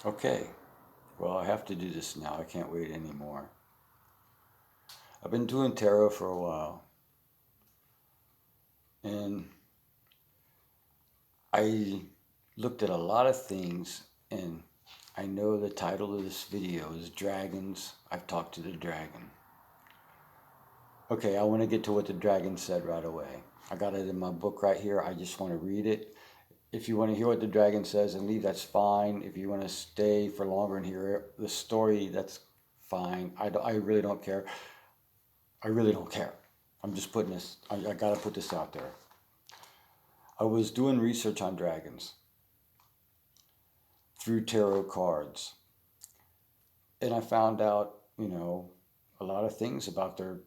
Okay, well, I have to do this now. I can't wait anymore. I've been doing tarot for a while, and I looked at a lot of things, and I know the title of this video is Dragons. I've talked to the dragon. Okay, I want to get to what the dragon said right away. I got it in my book right here. I just want to read it. If you want to hear what the dragon says and leave, that's fine. If you want to stay for longer and hear the story, that's fine. I really don't care. I really don't care. I'm just putting this, I gotta put this out there. I was doing research on dragons through tarot cards, and I found out, a lot of things about their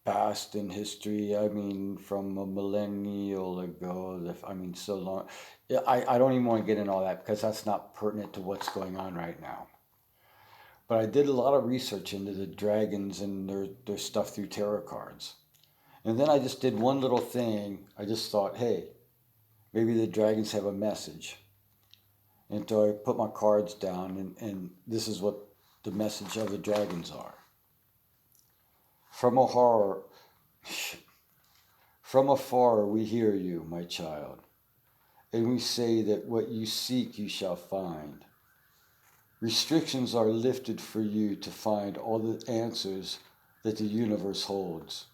past in history. I mean, from a millennial ago, so long. Yeah, I don't even want to get into all that because that's not pertinent to what's going on right now. But I did a lot of research into the dragons and their stuff through tarot cards. And then I just did one little thing. I just thought, hey, maybe the dragons have a message. And so I put my cards down, and this is what the message of the dragons are. From a horror, from afar we hear you, my child, and we say that what you seek you shall find. Restrictions are lifted for you to find all the answers that the universe holds.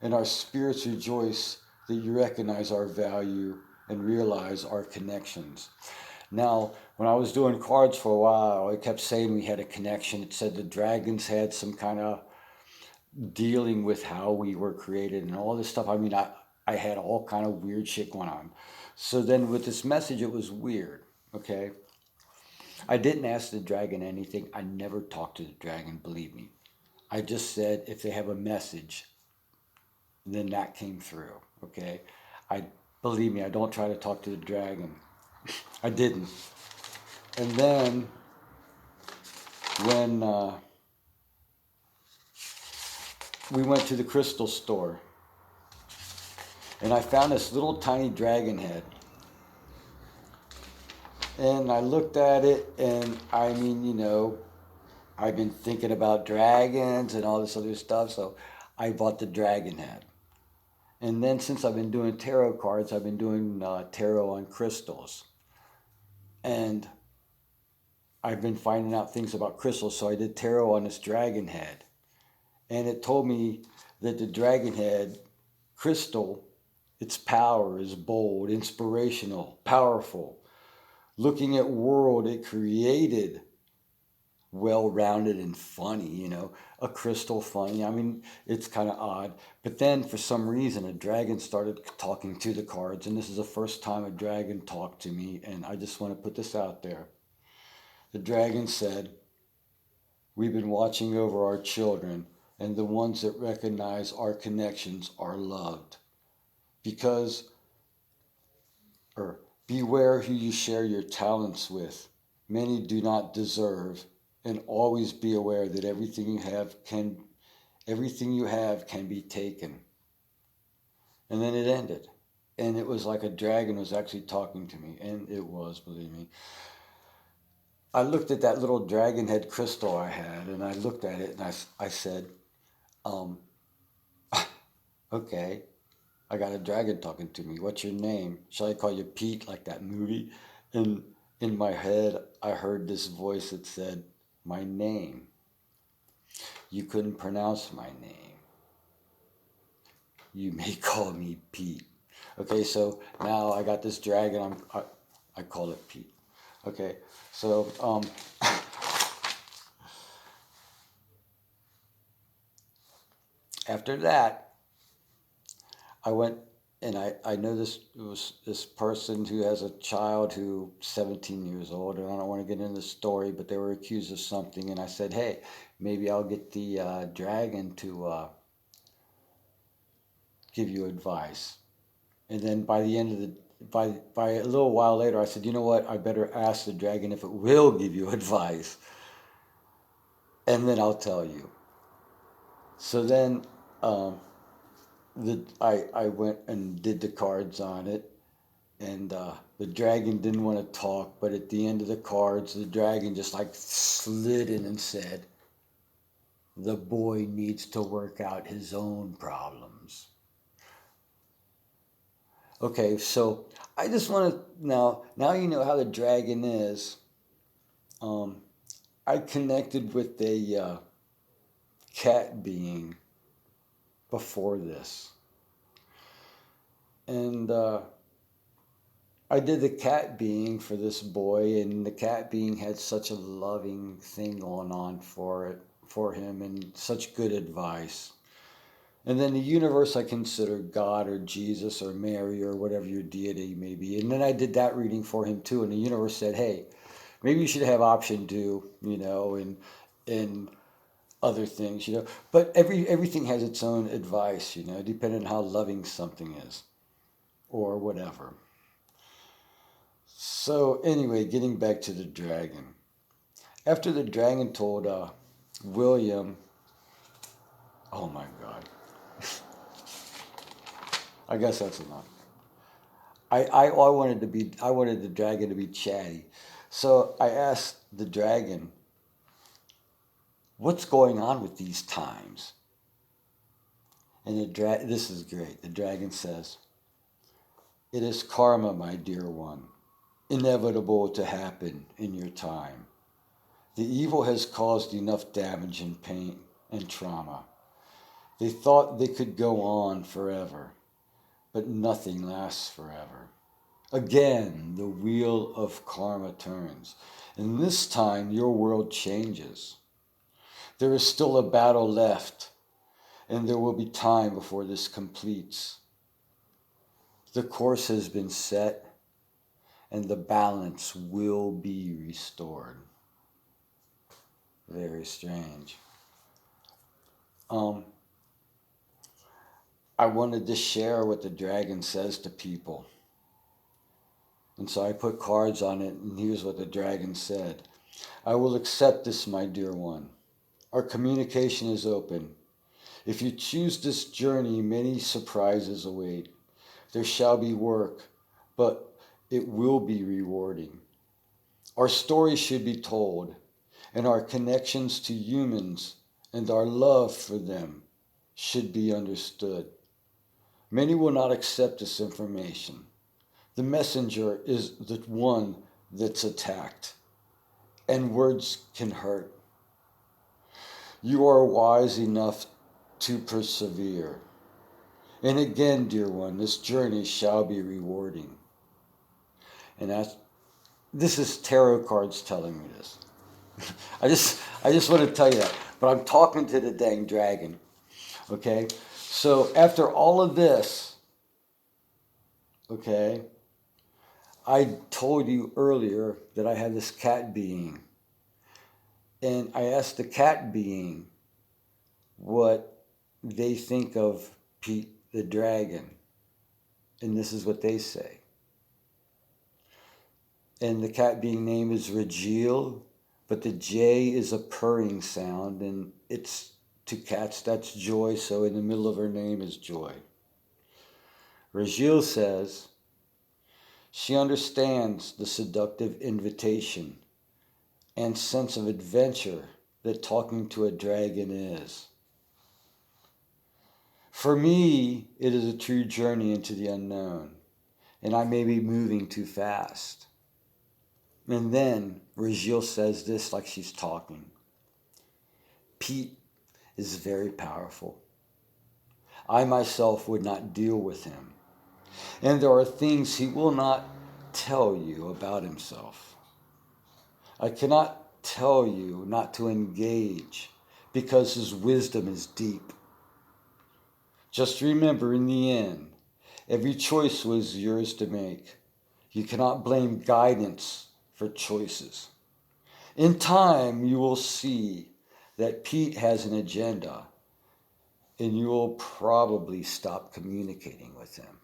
And our spirits rejoice that you recognize our value and realize our connections. Now, when I was doing cards for a while, it kept saying we had a connection. It said the dragons had some kind of dealing with how we were created and all this stuff. I mean, I had all kind of weird shit going on. So then with this message, it was weird, okay? I didn't ask the dragon anything. I never talked to the dragon, believe me. I just said if they have a message, then that came through, okay? I believe me, I don't try to talk to the dragon. I didn't. And then when we went to the crystal store, and I found this little tiny dragon head. And I looked at it, and I mean, I've been thinking about dragons and all this other stuff, so I bought the dragon head. And then since I've been doing tarot cards, I've been doing tarot on crystals. And I've been finding out things about crystals, so I did tarot on this dragon head. And it told me that the dragon head crystal, its power is bold, inspirational, powerful. Looking at world it created, well-rounded and funny, a crystal funny. I mean, it's kind of odd. But then for some reason, a dragon started talking to the cards, and this is the first time a dragon talked to me, and I just want to put this out there. The dragon said, we've been watching over our children, and the ones that recognize our connections are loved. Because, or beware who you share your talents with. Many do not deserve, and always be aware that everything you have can be taken. And then it ended. And it was like a dragon was actually talking to me, and it was, believe me. I looked at that little dragon head crystal I had, and I looked at it, and I said, um, okay, I got a dragon talking to me. What's your name? Shall I call you Pete, like that movie? And in my head, I heard this voice that said, my name. You couldn't pronounce my name. You may call me Pete. Okay, so now I got this dragon. I call it Pete. Okay, so after that, I went and I know this person who has a child who 17 years old, and I don't want to get into the story, but they were accused of something, and I said, hey, maybe I'll get the dragon to give you advice. And then by the end of the by a little while later, I said, you know what? I better ask the dragon if it will give you advice, and then I'll tell you. So then, I went and did the cards on it, And the dragon didn't want to talk, but at the end of the cards, the dragon just like slid in and said, "The boy needs to work out his own problems." Okay, so I just want to now you know how the dragon is. Um, I connected with a cat being before this, and I did the cat being for this boy, and the cat being had such a loving thing going on for him, and such good advice. And then the universe I consider God or Jesus or Mary or whatever your deity may be. And then I did that reading for him too, and the universe said, "Hey, maybe you should have option 2, and other things, But everything has its own advice, depending on how loving something is or whatever." So anyway, getting back to the dragon. After the dragon told William, oh my God, I guess that's enough. I wanted the dragon to be chatty, so I asked the dragon, "What's going on with these times?" And this is great. The dragon says, "It is karma, my dear one, inevitable to happen in your time. The evil has caused enough damage and pain and trauma. They thought they could go on forever, but nothing lasts forever. Again, the wheel of karma turns, and this time your world changes. There is still a battle left, and there will be time before this completes. The course has been set, and the balance will be restored." Very strange. I wanted to share what the dragon says to people. And so I put cards on it, and here's what the dragon said. "I will accept this, my dear one. Our communication is open. If you choose this journey, many surprises await. There shall be work, but it will be rewarding. Our story should be told, and our connections to humans and our love for them should be understood. Many will not accept this information. The messenger is the one that's attacked, and words can hurt. You are wise enough to persevere. And again, dear one, this journey shall be rewarding." And this is tarot cards telling me this. I just want to tell you that. But I'm talking to the dang dragon. Okay? So after all of this, okay, I told you earlier that I had this cat being. And I asked the cat being what they think of Pete the dragon. And this is what they say. And the cat being name is Regil, but the J is a purring sound, and it's to cats, that's joy, so in the middle of her name is joy. Regil says she understands the seductive invitation and sense of adventure that talking to a dragon is. For me, it is a true journey into the unknown, and I may be moving too fast. And then Regil says this like she's talking. Pete is very powerful. I myself would not deal with him. And there are things he will not tell you about himself. I cannot tell you not to engage because his wisdom is deep. Just remember, in the end, every choice was yours to make. You cannot blame guidance for choices. In time, you will see that Pete has an agenda, and you will probably stop communicating with him.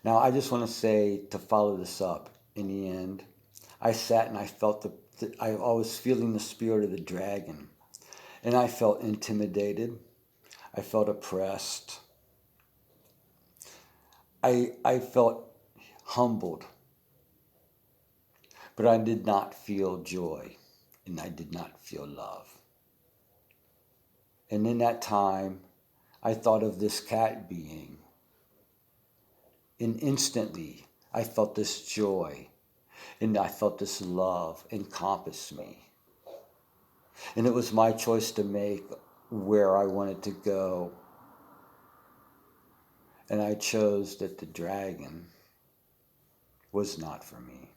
Now, I just want to say, to follow this up, in the end, I sat and I felt I was feeling the spirit of the dragon, and I felt intimidated. I felt oppressed. I felt humbled, but I did not feel joy, and I did not feel love. And in that time, I thought of this cat being, and instantly I felt this joy, and I felt this love encompass me. And it was my choice to make where I wanted to go. And I chose that the dragon was not for me.